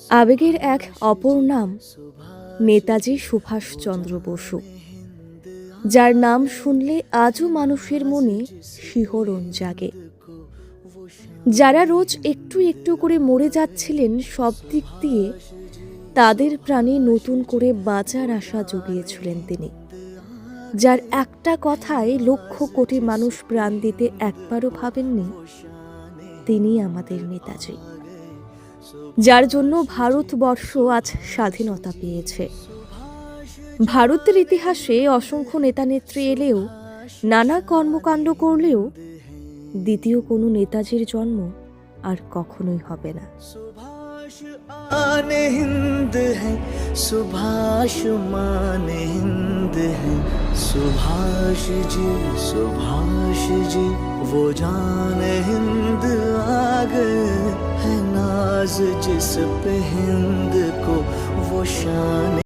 আবেগের এক অপর নাম নেতাজি সুভাষচন্দ্র বসু, যার নাম শুনলে আজও মানুষের মনে শিহরণ জাগে। যারা রোজ একটু একটু করে মরে যাচ্ছিলেন সব দিক দিয়ে, তাদের প্রাণে নতুন করে বাঁচার আশা জুগিয়েছিলেন তিনি। যার একটা কথায় লক্ষ কোটি মানুষ প্রাণ দিতে একবারও ভাবেননি, তিনি আমাদের নেতাজি, যার জন্য ভারতবর্ষ আজ স্বাধীনতা পেয়েছে। ভারতের ইতিহাসে অসংখ্য নেতানেত্রী এলেও, নানা কর্মকাণ্ড করলেও দ্বিতীয় কোনো নেতাজির জন্ম আর কখনোই হবে না। आने हिंद है सुभाष माने हिंद है, सुभाष जी वो जाने हिंद आ गए है, नाज जिस पे हिंद को वो शान